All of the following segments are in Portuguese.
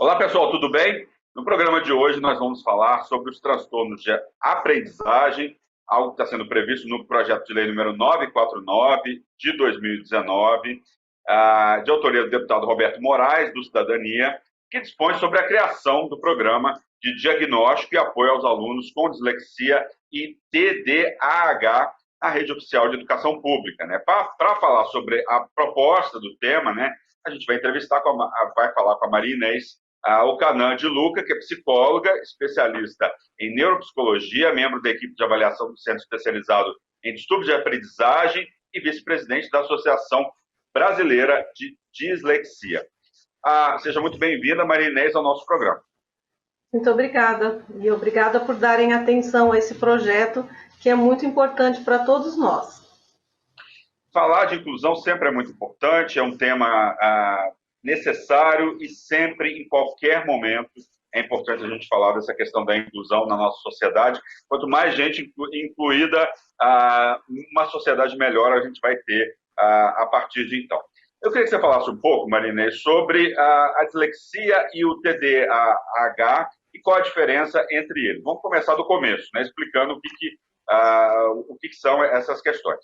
Olá, pessoal, tudo bem? No programa de hoje nós vamos falar sobre os transtornos de aprendizagem, algo que está sendo previsto no projeto de lei número 949 de 2019, de autoria do deputado Roberto Moraes, do Cidadania, que dispõe sobre a criação do programa de diagnóstico e apoio aos alunos com dislexia e TDAH na rede oficial de educação pública. Para falar sobre a proposta do tema, a gente vai vai falar com a Maria Inês Ocanã de Luca, que é psicóloga, especialista em neuropsicologia, membro da equipe de avaliação do Centro Especializado em Distúrbios de Aprendizagem e vice-presidente da Associação Brasileira de Dislexia. Seja muito bem-vinda, Maria Inês, ao nosso programa. Muito obrigada, e obrigada por darem atenção a esse projeto, que é muito importante para todos nós. Falar de inclusão sempre é muito importante, é um tema necessário e sempre, em qualquer momento, é importante a gente falar dessa questão da inclusão na nossa sociedade. Quanto mais gente incluída, uma sociedade melhor a gente vai ter a partir de então. Eu queria que você falasse um pouco, Marinê, sobre a dislexia e o TDAH e qual a diferença entre eles. Vamos começar do começo, explicando o que são essas questões.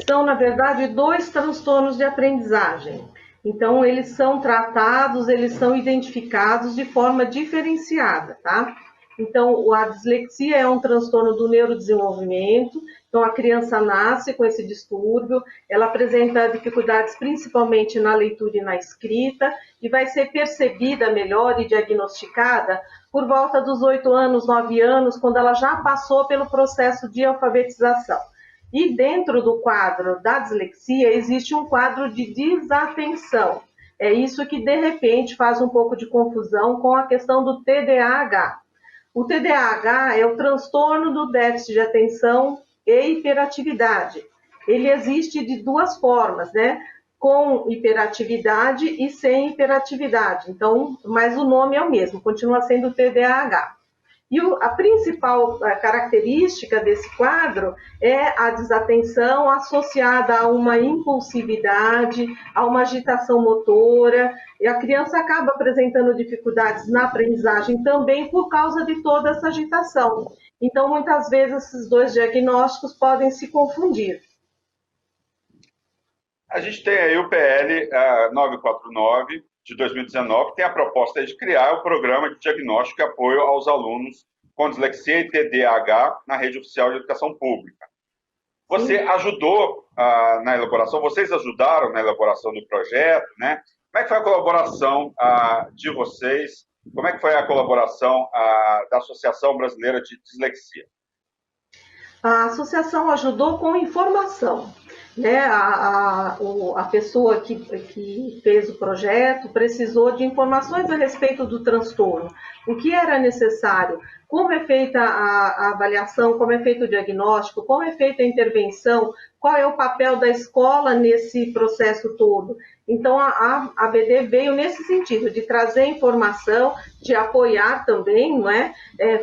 São, na verdade, dois transtornos de aprendizagem. Então, eles são tratados, eles são identificados de forma diferenciada, tá? Então, a dislexia é um transtorno do neurodesenvolvimento. Então, a criança nasce com esse distúrbio, ela apresenta dificuldades principalmente na leitura e na escrita, e vai ser percebida melhor e diagnosticada por volta dos 8 anos, 9 anos, quando ela já passou pelo processo de alfabetização. E dentro do quadro da dislexia existe um quadro de desatenção. É isso que, de repente, faz um pouco de confusão com a questão do TDAH. O TDAH é o transtorno do déficit de atenção e hiperatividade. Ele existe de duas formas, com hiperatividade e sem hiperatividade. Então, mas o nome é o mesmo, continua sendo TDAH. E a principal característica desse quadro é a desatenção associada a uma impulsividade, a uma agitação motora, e a criança acaba apresentando dificuldades na aprendizagem também por causa de toda essa agitação. Então, muitas vezes, esses dois diagnósticos podem se confundir. A gente tem aí o PL 949, de 2019, tem a proposta de criar o programa de diagnóstico e apoio aos alunos com dislexia e TDAH na rede oficial de educação pública. Você ajudou na elaboração, vocês ajudaram na elaboração do projeto, Como é que foi a colaboração de vocês? Como é que foi a colaboração da Associação Brasileira de Dislexia? A associação ajudou com informação. A pessoa que fez o projeto precisou de informações a respeito do transtorno, o que era necessário, como é feita a avaliação, como é feito o diagnóstico, como é feita a intervenção, qual é o papel da escola nesse processo todo. Então, a ABD veio nesse sentido, de trazer informação, de apoiar também,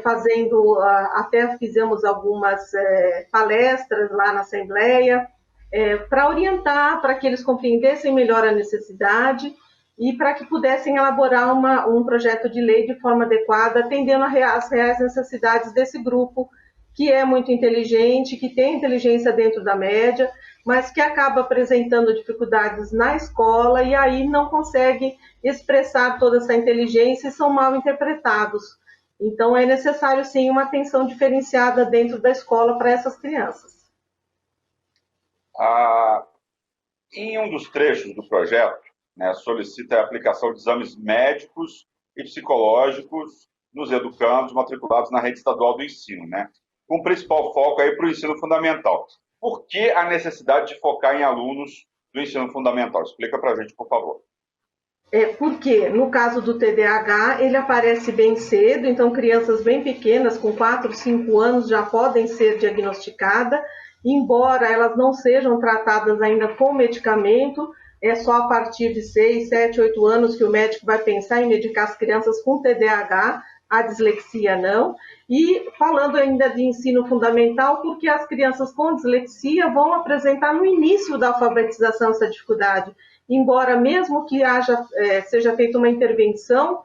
fazendo, até fizemos algumas palestras lá na Assembleia, para orientar, para que eles compreendessem melhor a necessidade e para que pudessem elaborar um projeto de lei de forma adequada, atendendo às reais necessidades desse grupo, que é muito inteligente, que tem inteligência dentro da média, mas que acaba apresentando dificuldades na escola e aí não consegue expressar toda essa inteligência e são mal interpretados. Então, é necessário, sim, uma atenção diferenciada dentro da escola para essas crianças. Em um dos trechos do projeto, solicita a aplicação de exames médicos e psicológicos nos educandos matriculados na rede estadual do ensino, com o principal foco aí para o ensino fundamental. Por que a necessidade de focar em alunos do ensino fundamental? Explica para a gente, por favor. Porque, no caso do TDAH, ele aparece bem cedo, então crianças bem pequenas, com 4, 5 anos, já podem ser diagnosticadas, embora elas não sejam tratadas ainda com medicamento, é só a partir de 6, 7, 8 anos que o médico vai pensar em medicar as crianças com TDAH, a dislexia não. E falando ainda de ensino fundamental, porque as crianças com dislexia vão apresentar no início da alfabetização essa dificuldade. embora mesmo que seja feita uma intervenção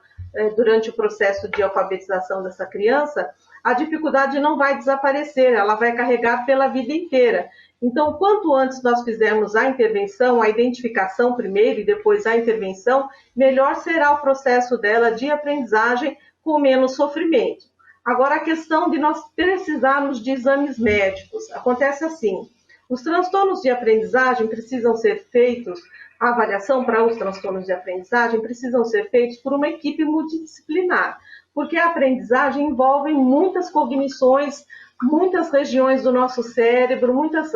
durante o processo de alfabetização dessa criança, a dificuldade não vai desaparecer, ela vai carregar pela vida inteira. Então, quanto antes nós fizermos a intervenção, a identificação primeiro e depois a intervenção, melhor será o processo dela de aprendizagem com menos sofrimento. Agora, a questão de nós precisarmos de exames médicos. Acontece assim, os transtornos de aprendizagem precisam ser feitos, a avaliação para os transtornos de aprendizagem precisam ser feitos por uma equipe multidisciplinar, porque a aprendizagem envolve muitas cognições, muitas regiões do nosso cérebro, muitas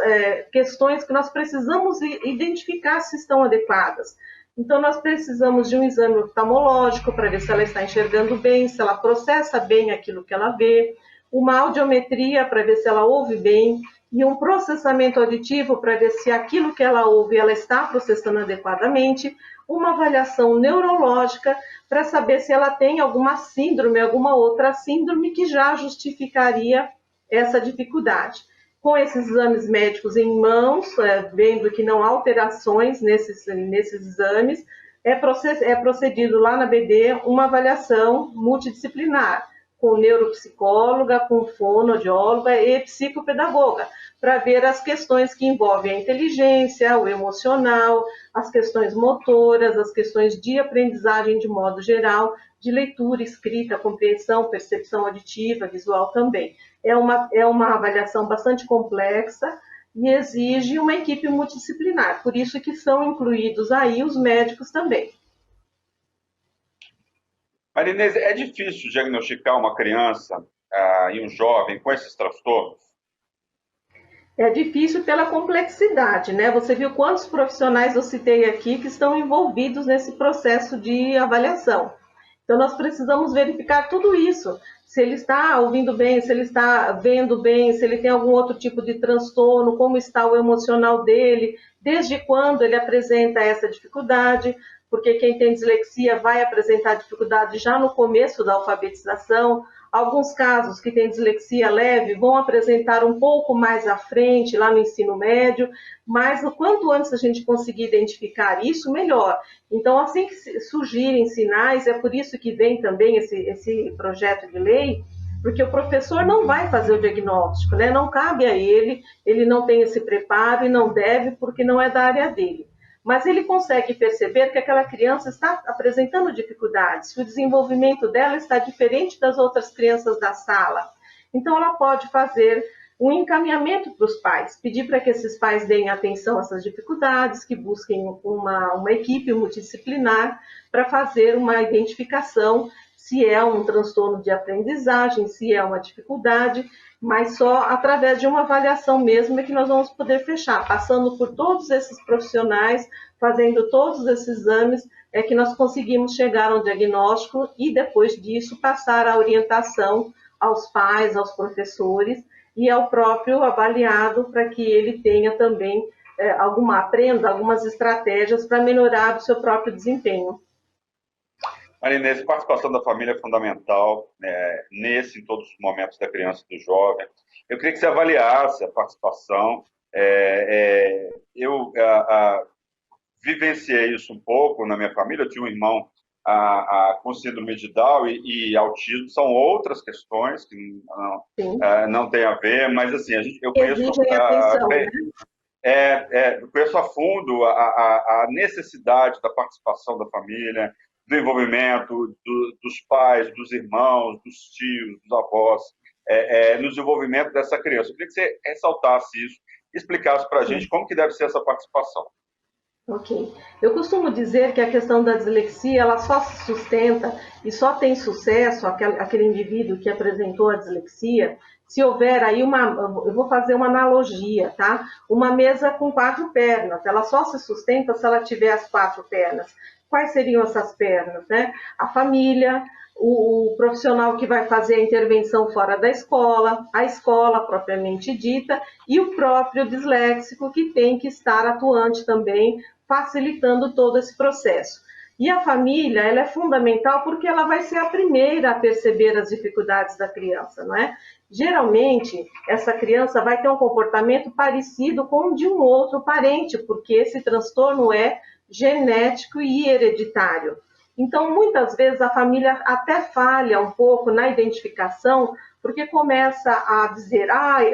questões que nós precisamos identificar se estão adequadas. Então, nós precisamos de um exame oftalmológico para ver se ela está enxergando bem, se ela processa bem aquilo que ela vê, uma audiometria para ver se ela ouve bem, e um processamento auditivo para ver se aquilo que ela ouve ela está processando adequadamente, uma avaliação neurológica para saber se ela tem alguma síndrome, alguma outra síndrome que já justificaria essa dificuldade. Com esses exames médicos em mãos, vendo que não há alterações nesses exames, é procedido lá na BD uma avaliação multidisciplinar, com neuropsicóloga, com fonoaudióloga e psicopedagoga, para ver as questões que envolvem a inteligência, o emocional, as questões motoras, as questões de aprendizagem de modo geral, de leitura, escrita, compreensão, percepção auditiva, visual também. É uma avaliação bastante complexa e exige uma equipe multidisciplinar, por isso que são incluídos aí os médicos também. Marinês, é difícil diagnosticar uma criança e um jovem com esses transtornos? É difícil pela complexidade, né? Você viu quantos profissionais eu citei aqui que estão envolvidos nesse processo de avaliação. Então, nós precisamos verificar tudo isso. Se ele está ouvindo bem, se ele está vendo bem, se ele tem algum outro tipo de transtorno, como está o emocional dele, desde quando ele apresenta essa dificuldade, porque quem tem dislexia vai apresentar dificuldade já no começo da alfabetização. Alguns casos que têm dislexia leve vão apresentar um pouco mais à frente, lá no ensino médio, mas o quanto antes a gente conseguir identificar isso, melhor. Então, assim que surgirem sinais, é por isso que vem também esse projeto de lei, porque o professor não vai fazer o diagnóstico, né? Não cabe a ele não tem esse preparo e não deve, porque não é da área dele. Mas ele consegue perceber que aquela criança está apresentando dificuldades, que o desenvolvimento dela está diferente das outras crianças da sala. Então, ela pode fazer um encaminhamento para os pais, pedir para que esses pais deem atenção a essas dificuldades, que busquem uma equipe multidisciplinar para fazer uma identificação se é um transtorno de aprendizagem, se é uma dificuldade, mas só através de uma avaliação mesmo é que nós vamos poder fechar, passando por todos esses profissionais, fazendo todos esses exames, é que nós conseguimos chegar a um diagnóstico e depois disso passar a orientação aos pais, aos professores e ao próprio avaliado para que ele tenha também aprenda algumas estratégias para melhorar o seu próprio desempenho. Marinês, a participação da família é fundamental, em todos os momentos da criança e do jovem. Eu queria que você avaliasse a participação. Eu vivenciei isso um pouco na minha família. Eu tinha um irmão com síndrome de Down e autismo. São outras questões que não tem a ver, mas assim, eu conheço eu conheço a fundo a necessidade da participação da família, do envolvimento dos pais, dos irmãos, dos tios, dos avós, no desenvolvimento dessa criança. Eu queria que você ressaltasse isso e explicasse para a gente como que deve ser essa participação. Ok. Eu costumo dizer que a questão da dislexia, ela só se sustenta e só tem sucesso aquele indivíduo que apresentou a dislexia, se houver aí eu vou fazer uma analogia, tá? Uma mesa com 4 pernas, ela só se sustenta se ela tiver as 4 pernas. Quais seriam essas pernas, né? A família, o profissional que vai fazer a intervenção fora da escola, a escola propriamente dita e o próprio disléxico que tem que estar atuante também, facilitando todo esse processo. E a família, ela é fundamental porque ela vai ser a primeira a perceber as dificuldades da criança, não é? Geralmente, essa criança vai ter um comportamento parecido com o de um outro parente, porque esse transtorno é genético e hereditário. Então, muitas vezes a família até falha um pouco na identificação, porque começa a dizer,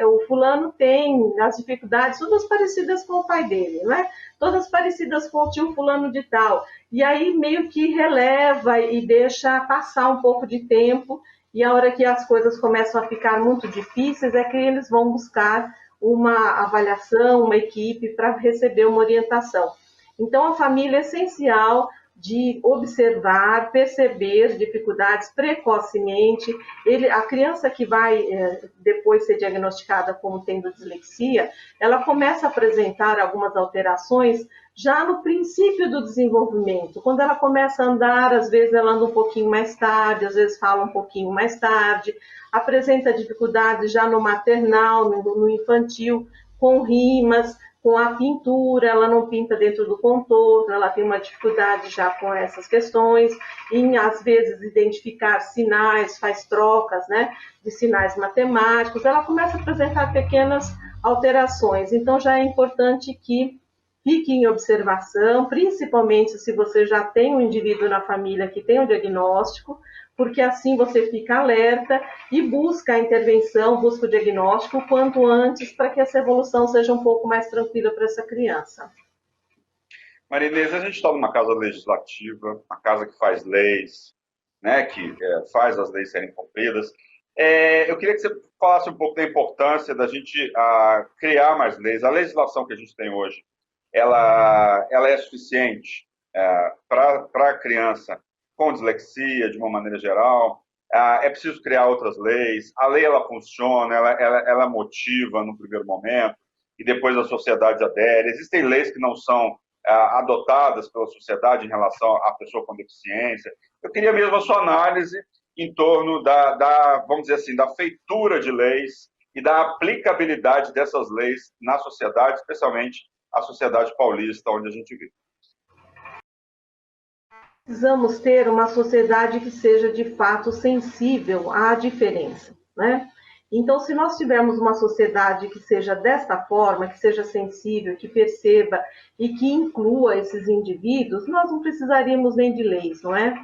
o fulano tem as dificuldades todas parecidas com o pai dele, né? Todas parecidas com o tio fulano de tal. E aí meio que releva e deixa passar um pouco de tempo, e a hora que as coisas começam a ficar muito difíceis é que eles vão buscar uma avaliação, uma equipe para receber uma orientação. Então, a família é essencial de observar, perceber dificuldades precocemente. A criança que vai depois ser diagnosticada como tendo dislexia, ela começa a apresentar algumas alterações já no princípio do desenvolvimento. Quando ela começa a andar, às vezes ela anda um pouquinho mais tarde, às vezes fala um pouquinho mais tarde, apresenta dificuldades já no maternal, no infantil, com rimas, com a pintura, ela não pinta dentro do contorno, ela tem uma dificuldade já com essas questões, em às vezes identificar sinais, faz trocas, né, de sinais matemáticos, ela começa a apresentar pequenas alterações. Então já é importante que fique em observação, principalmente se você já tem um indivíduo na família que tem um diagnóstico, porque assim você fica alerta e busca a intervenção, busca o diagnóstico quanto antes para que essa evolução seja um pouco mais tranquila para essa criança. Maria Inês, a gente está numa casa legislativa, uma casa que faz leis, né, que faz as leis serem cumpridas. Eu queria que você falasse um pouco da importância da gente criar mais leis. A legislação que a gente tem hoje, ela é suficiente para a criança com dislexia, de uma maneira geral? É preciso criar outras leis? A lei, ela funciona, ela motiva no primeiro momento, e depois a sociedade adere. Existem leis que não são adotadas pela sociedade em relação à pessoa com deficiência. Eu queria mesmo a sua análise em torno vamos dizer assim, da feitura de leis e da aplicabilidade dessas leis na sociedade, especialmente a sociedade paulista, onde a gente vive. Precisamos ter uma sociedade que seja de fato sensível à diferença, né? Então, se nós tivermos uma sociedade que seja desta forma, que seja sensível, que perceba e que inclua esses indivíduos, nós não precisaríamos nem de leis, não é?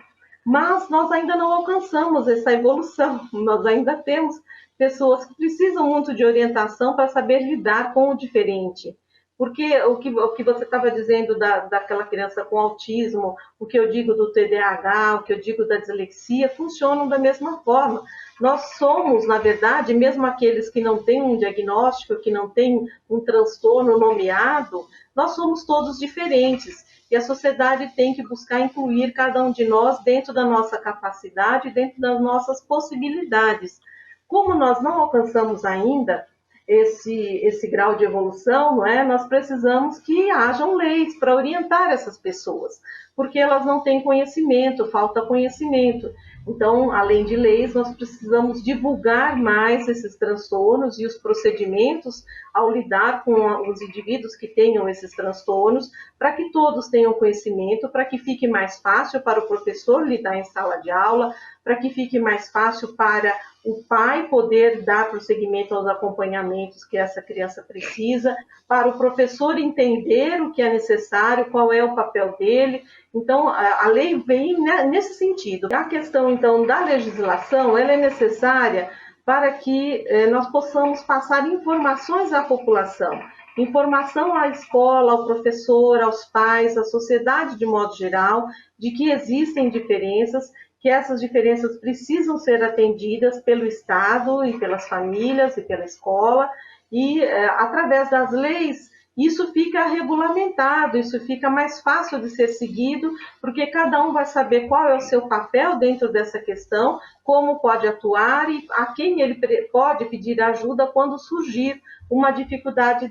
Mas nós ainda não alcançamos essa evolução, nós ainda temos pessoas que precisam muito de orientação para saber lidar com o diferente. Porque o que você estava dizendo daquela criança com autismo, o que eu digo do TDAH, o que eu digo da dislexia, funcionam da mesma forma. Nós somos, na verdade, mesmo aqueles que não têm um diagnóstico, que não têm um transtorno nomeado, nós somos todos diferentes. E a sociedade tem que buscar incluir cada um de nós dentro da nossa capacidade, dentro das nossas possibilidades. Como nós não alcançamos ainda esse grau de evolução, não é? Nós precisamos que hajam leis para orientar essas pessoas, porque elas não têm conhecimento, falta conhecimento. Então, além de leis, nós precisamos divulgar mais esses transtornos e os procedimentos ao lidar com os indivíduos que tenham esses transtornos, para que todos tenham conhecimento, para que fique mais fácil para o professor lidar em sala de aula, para que fique mais fácil para o pai poder dar prosseguimento aos acompanhamentos que essa criança precisa, para o professor entender o que é necessário, qual é o papel dele. Então, a lei vem nesse sentido. A questão, então, da legislação, ela é necessária para que nós possamos passar informações à população, informação à escola, ao professor, aos pais, à sociedade de modo geral, de que existem diferenças, que essas diferenças precisam ser atendidas pelo Estado e pelas famílias e pela escola, e através das leis isso fica regulamentado, isso fica mais fácil de ser seguido, porque cada um vai saber qual é o seu papel dentro dessa questão, como pode atuar e a quem ele pode pedir ajuda quando surgir uma dificuldade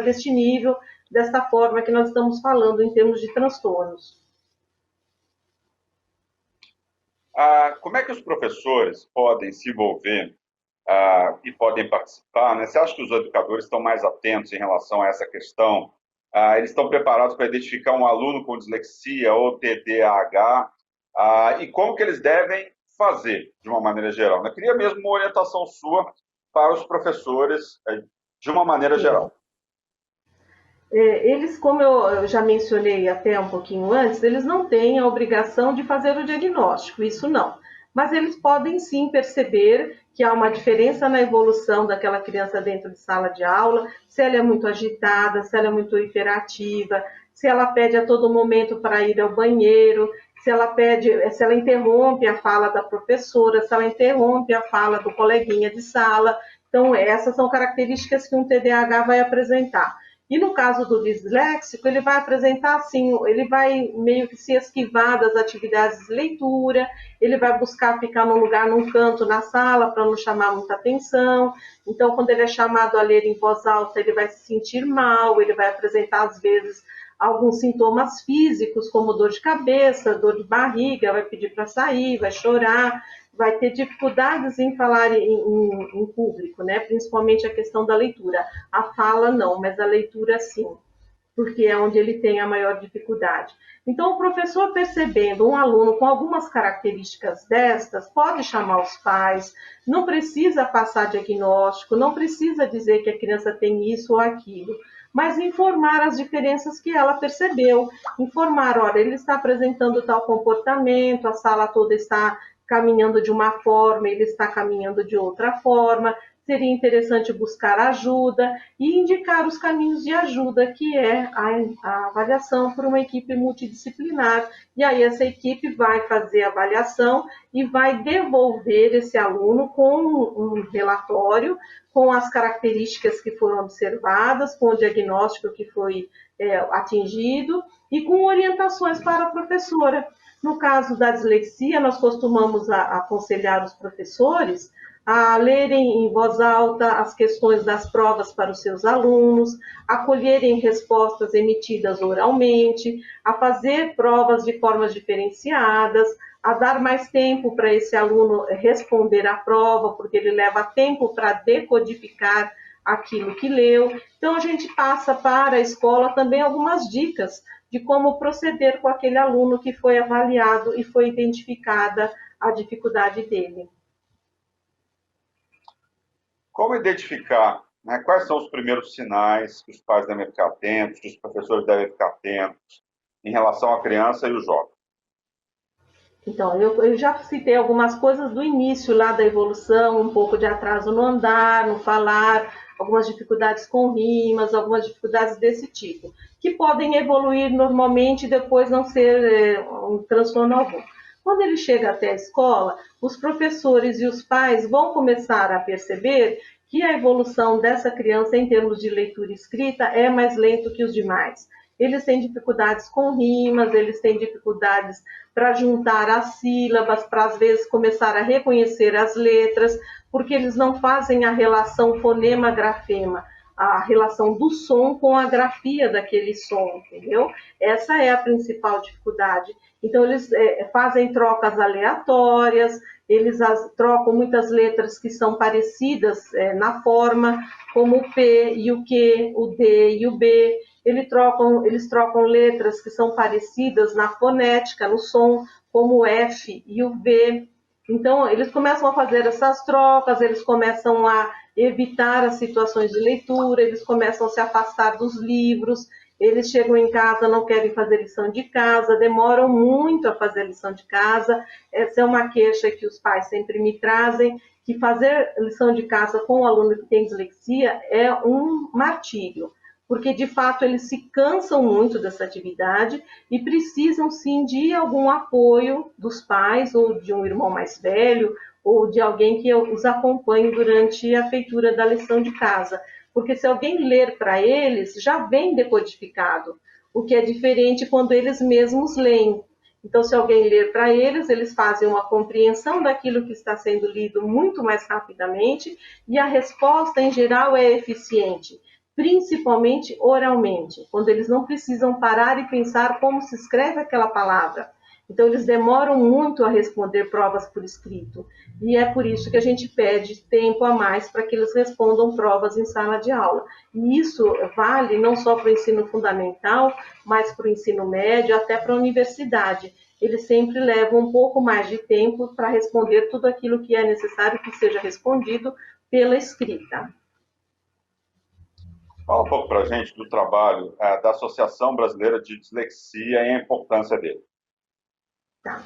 deste nível, desta forma que nós estamos falando em termos de transtornos. Como é que os professores podem se envolver e podem participar, né? Você acha que os educadores estão mais atentos em relação a essa questão? Eles estão preparados para identificar um aluno com dislexia ou TDAH? E como que eles devem fazer, de uma maneira geral? Eu queria mesmo uma orientação sua para os professores, de uma maneira geral. Eles, como eu já mencionei até um pouquinho antes, eles não têm a obrigação de fazer o diagnóstico, isso não. Mas eles podem sim perceber que há uma diferença na evolução daquela criança dentro de sala de aula, se ela é muito agitada, se ela é muito hiperativa, se ela pede a todo momento para ir ao banheiro, se ela interrompe a fala da professora, se ela interrompe a fala do coleguinha de sala. Então, essas são características que um TDAH vai apresentar. E no caso do disléxico, ele vai apresentar assim, ele vai meio que se esquivar das atividades de leitura, ele vai buscar ficar num lugar, num canto na sala, para não chamar muita atenção. Então, quando ele é chamado a ler em voz alta, ele vai se sentir mal, ele vai apresentar, às vezes, alguns sintomas físicos, como dor de cabeça, dor de barriga, vai pedir para sair, vai chorar, vai ter dificuldades em falar em público, né? Principalmente a questão da leitura. A fala não, mas a leitura sim, porque é onde ele tem a maior dificuldade. Então, o professor percebendo um aluno com algumas características destas, pode chamar os pais, não precisa passar diagnóstico, não precisa dizer que a criança tem isso ou aquilo, mas informar as diferenças que ela percebeu, informar, olha, ele está apresentando tal comportamento, a sala toda está caminhando de uma forma, ele está caminhando de outra forma, seria interessante buscar ajuda e indicar os caminhos de ajuda, que é a avaliação por uma equipe multidisciplinar. E aí essa equipe vai fazer a avaliação e vai devolver esse aluno com um relatório, com as características que foram observadas, com o diagnóstico que foi atingido e com orientações para a professora. No caso da dislexia, nós costumamos aconselhar os professores a lerem em voz alta as questões das provas para os seus alunos, a colherem respostas emitidas oralmente, a fazer provas de formas diferenciadas, a dar mais tempo para esse aluno responder à prova, porque ele leva tempo para decodificar aquilo que leu. Então, a gente passa para a escola também algumas dicas de como proceder com aquele aluno que foi avaliado e foi identificada a dificuldade dele. Como identificar, né, quais são os primeiros sinais que os pais devem ficar atentos, que os professores devem ficar atentos em relação à criança e o jovem? Então, eu já citei algumas coisas do início lá da evolução, um pouco de atraso no andar, no falar, algumas dificuldades com rimas, algumas dificuldades desse tipo, que podem evoluir normalmente e depois não ser um transtorno algum. Quando ele chega até a escola, os professores e os pais vão começar a perceber que a evolução dessa criança em termos de leitura e escrita é mais lento que os demais. Eles têm dificuldades com rimas, eles têm dificuldades para juntar as sílabas, para às vezes começar a reconhecer as letras, porque eles não fazem a relação fonema-grafema, a relação do som com a grafia daquele som, entendeu? Essa é a principal dificuldade. Então, eles fazem trocas aleatórias, eles trocam muitas letras que são parecidas na forma, como o P e o Q, o D e o B. Eles trocam letras que são parecidas na fonética, no som, como o F e o V. Então, eles começam a fazer essas trocas, eles começam a evitar as situações de leitura, eles começam a se afastar dos livros, eles chegam em casa, não querem fazer lição de casa, demoram muito a fazer lição de casa. Essa é uma queixa que os pais sempre me trazem, que fazer lição de casa com um aluno que tem dislexia é um martírio, porque de fato eles se cansam muito dessa atividade e precisam sim de algum apoio dos pais ou de um irmão mais velho ou de alguém que os acompanhe durante a feitura da lição de casa. Porque se alguém ler para eles, já vem decodificado, o que é diferente quando eles mesmos leem. Então, se alguém ler para eles, eles fazem uma compreensão daquilo que está sendo lido muito mais rapidamente e a resposta, em geral, é eficiente, principalmente oralmente, quando eles não precisam parar e pensar como se escreve aquela palavra. Então, eles demoram muito a responder provas por escrito. E é por isso que a gente pede tempo a mais para que eles respondam provas em sala de aula. E isso vale não só para o ensino fundamental, mas para o ensino médio, até para a universidade. Eles sempre levam um pouco mais de tempo para responder tudo aquilo que é necessário que seja respondido pela escrita. Fala um pouco para a gente do trabalho da Associação Brasileira de Dislexia e a importância dele. Tá.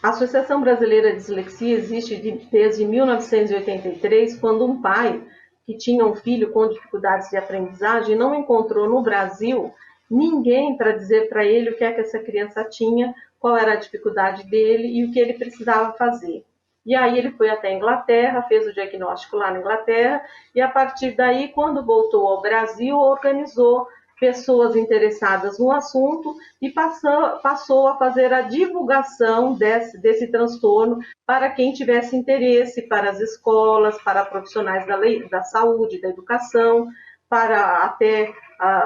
A Associação Brasileira de Dislexia existe desde 1983, quando um pai que tinha um filho com dificuldades de aprendizagem não encontrou no Brasil ninguém para dizer para ele o que é que essa criança tinha, qual era a dificuldade dele e o que ele precisava fazer. E aí ele foi até a Inglaterra, fez o diagnóstico lá na Inglaterra, e a partir daí, quando voltou ao Brasil, organizou pessoas interessadas no assunto e passou a fazer a divulgação desse transtorno para quem tivesse interesse, para as escolas, para profissionais da saúde, da educação, para até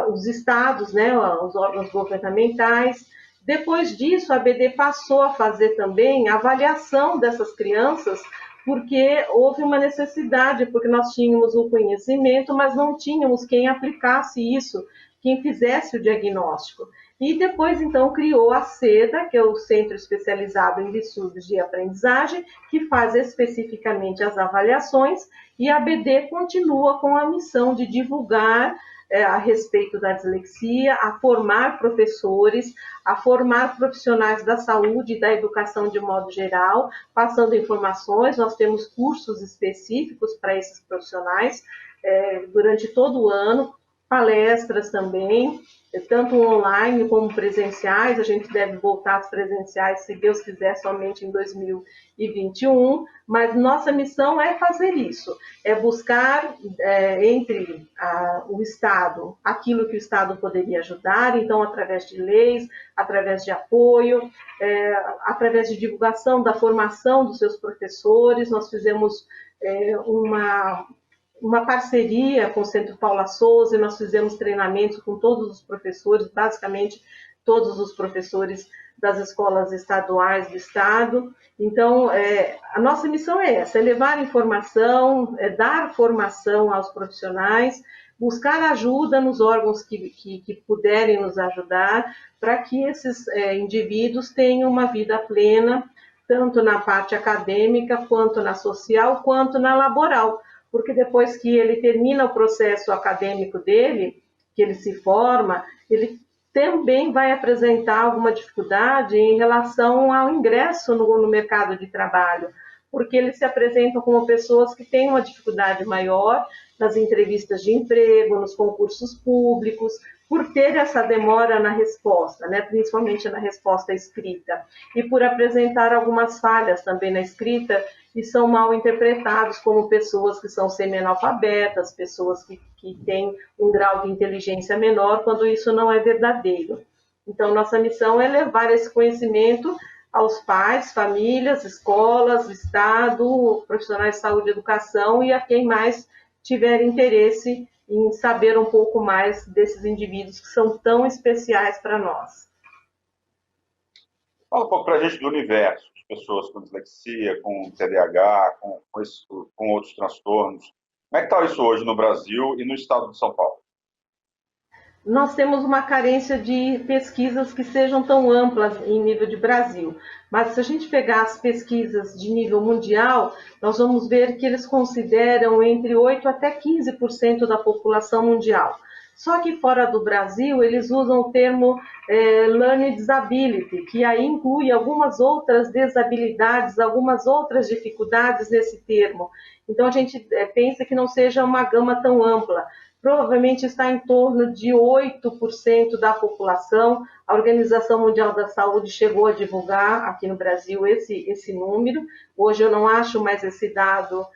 os estados, né, os órgãos governamentais. Depois disso, a BD passou a fazer também a avaliação dessas crianças, porque houve uma necessidade, porque nós tínhamos o conhecimento, mas não tínhamos quem aplicasse isso, quem fizesse o diagnóstico. E depois, então, criou a CEDA, que é o Centro Especializado em Distúrbios de Aprendizagem, que faz especificamente as avaliações, e a BD continua com a missão de divulgar a respeito da dislexia, a formar professores, a formar profissionais da saúde e da educação de modo geral, passando informações. Nós temos cursos específicos para esses profissionais durante todo o ano, palestras também, tanto online como presenciais. A gente deve voltar às presenciais, se Deus quiser, somente em 2021, mas nossa missão é fazer isso, é buscar entre o Estado aquilo que o Estado poderia ajudar, então através de leis, através de apoio, através de divulgação da formação dos seus professores. Nós fizemos uma parceria com o Centro Paula Souza, e nós fizemos treinamentos com todos os professores, basicamente todos os professores das escolas estaduais do estado. Então, a nossa missão é essa, é levar informação, dar formação aos profissionais, buscar ajuda nos órgãos que puderem nos ajudar, para que esses indivíduos tenham uma vida plena, tanto na parte acadêmica, quanto na social, quanto na laboral, porque depois que ele termina o processo acadêmico dele, que ele se forma, ele também vai apresentar alguma dificuldade em relação ao ingresso no mercado de trabalho, porque eles se apresentam como pessoas que têm uma dificuldade maior nas entrevistas de emprego, nos concursos públicos, por ter essa demora na resposta, né, principalmente na resposta escrita, e por apresentar algumas falhas também na escrita, e são mal interpretados como pessoas que são semi-analfabetas, pessoas que têm um grau de inteligência menor, quando isso não é verdadeiro. Então, nossa missão é levar esse conhecimento aos pais, famílias, escolas, Estado, profissionais de saúde e educação, e a quem mais tiver interesse em saber um pouco mais desses indivíduos que são tão especiais para nós. Fala um pouco para a gente do universo de pessoas com dislexia, com TDAH, com outros transtornos. Como é que está isso hoje no Brasil e no estado de São Paulo? Nós temos uma carência de pesquisas que sejam tão amplas em nível de Brasil. Mas se a gente pegar as pesquisas de nível mundial, nós vamos ver que eles consideram entre 8% até 15% da população mundial. Só que fora do Brasil, eles usam o termo learning disability, que aí inclui algumas outras desabilidades, algumas outras dificuldades nesse termo. Então a gente pensa que não seja uma gama tão ampla. Provavelmente está em torno de 8% da população. A Organização Mundial da Saúde chegou a divulgar aqui no Brasil esse número. Hoje eu não acho mais esse dado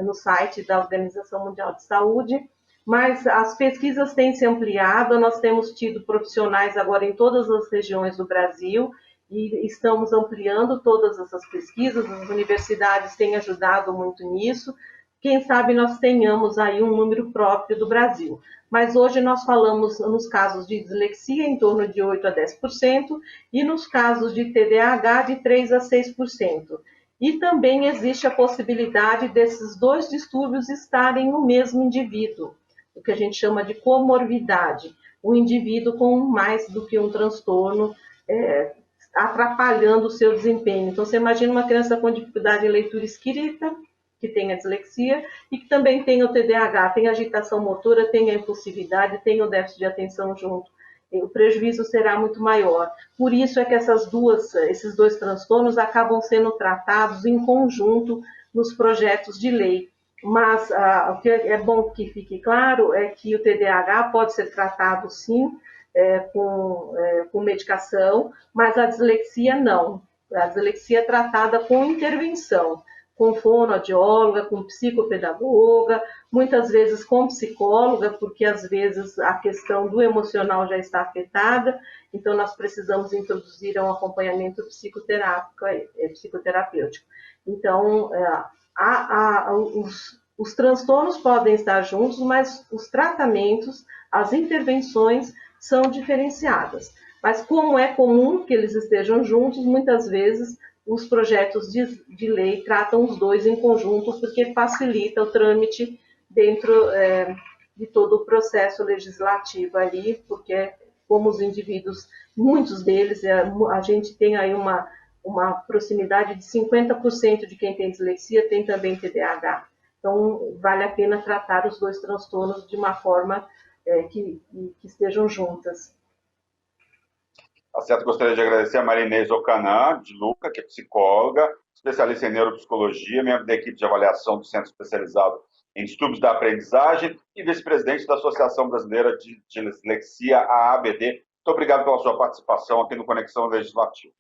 no site da Organização Mundial de Saúde, mas as pesquisas têm se ampliado. Nós temos tido profissionais agora em todas as regiões do Brasil e estamos ampliando todas essas pesquisas. As universidades têm ajudado muito nisso. Quem sabe nós tenhamos aí um número próprio do Brasil. Mas hoje nós falamos nos casos de dislexia em torno de 8% a 10% e nos casos de TDAH de 3% a 6%. E também existe a possibilidade desses dois distúrbios estarem no mesmo indivíduo, o que a gente chama de comorbidade, um indivíduo com mais do que um transtorno atrapalhando o seu desempenho. Então você imagina uma criança com dificuldade em leitura escrita, que tem a dislexia e que também tem o TDAH, tem a agitação motora, tem a impulsividade, tem o déficit de atenção junto. O prejuízo será muito maior. Por isso é que esses dois transtornos acabam sendo tratados em conjunto nos projetos de lei. Mas o que é bom que fique claro é que o TDAH pode ser tratado, sim, com medicação, mas a dislexia não. A dislexia é tratada com intervenção, com fonoaudióloga, com psicopedagoga, muitas vezes com psicóloga, porque às vezes a questão do emocional já está afetada, então nós precisamos introduzir um acompanhamento psicoterapêutico. Então, os transtornos podem estar juntos, mas os tratamentos, as intervenções são diferenciadas. Mas como é comum que eles estejam juntos, muitas vezes os projetos de lei tratam os dois em conjunto, porque facilita o trâmite dentro de todo o processo legislativo ali, porque como os indivíduos, muitos deles, a gente tem aí uma proximidade de 50% de quem tem dislexia tem também TDAH. Então, vale a pena tratar os dois transtornos de uma forma que estejam juntas. Tá certo, gostaria de agradecer a Maria Inês Ocanã, de Luca, que é psicóloga, especialista em neuropsicologia, membro da equipe de avaliação do Centro Especializado em Distúrbios da Aprendizagem e vice-presidente da Associação Brasileira de Dislexia, a ABD. Muito obrigado pela sua participação aqui no Conexão Legislativa.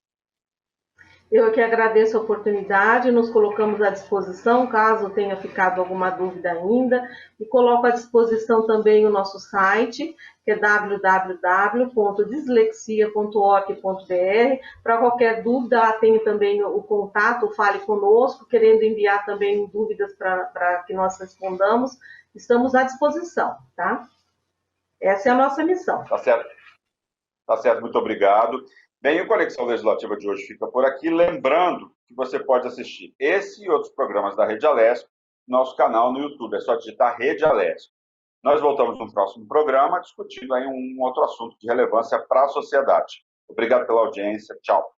Eu que agradeço a oportunidade, nos colocamos à disposição, caso tenha ficado alguma dúvida ainda, e coloco à disposição também o nosso site, que é www.dislexia.org.br. Para qualquer dúvida, lá tem também o contato, fale conosco, querendo enviar também dúvidas para que nós respondamos, estamos à disposição, tá? Essa é a nossa missão. Tá certo, muito obrigado. Bem, o Conexão Legislativa de hoje fica por aqui. Lembrando que você pode assistir esse e outros programas da Rede Alesp no nosso canal no YouTube. É só digitar Rede Alesp. Nós voltamos no próximo programa discutindo aí um outro assunto de relevância para a sociedade. Obrigado pela audiência. Tchau.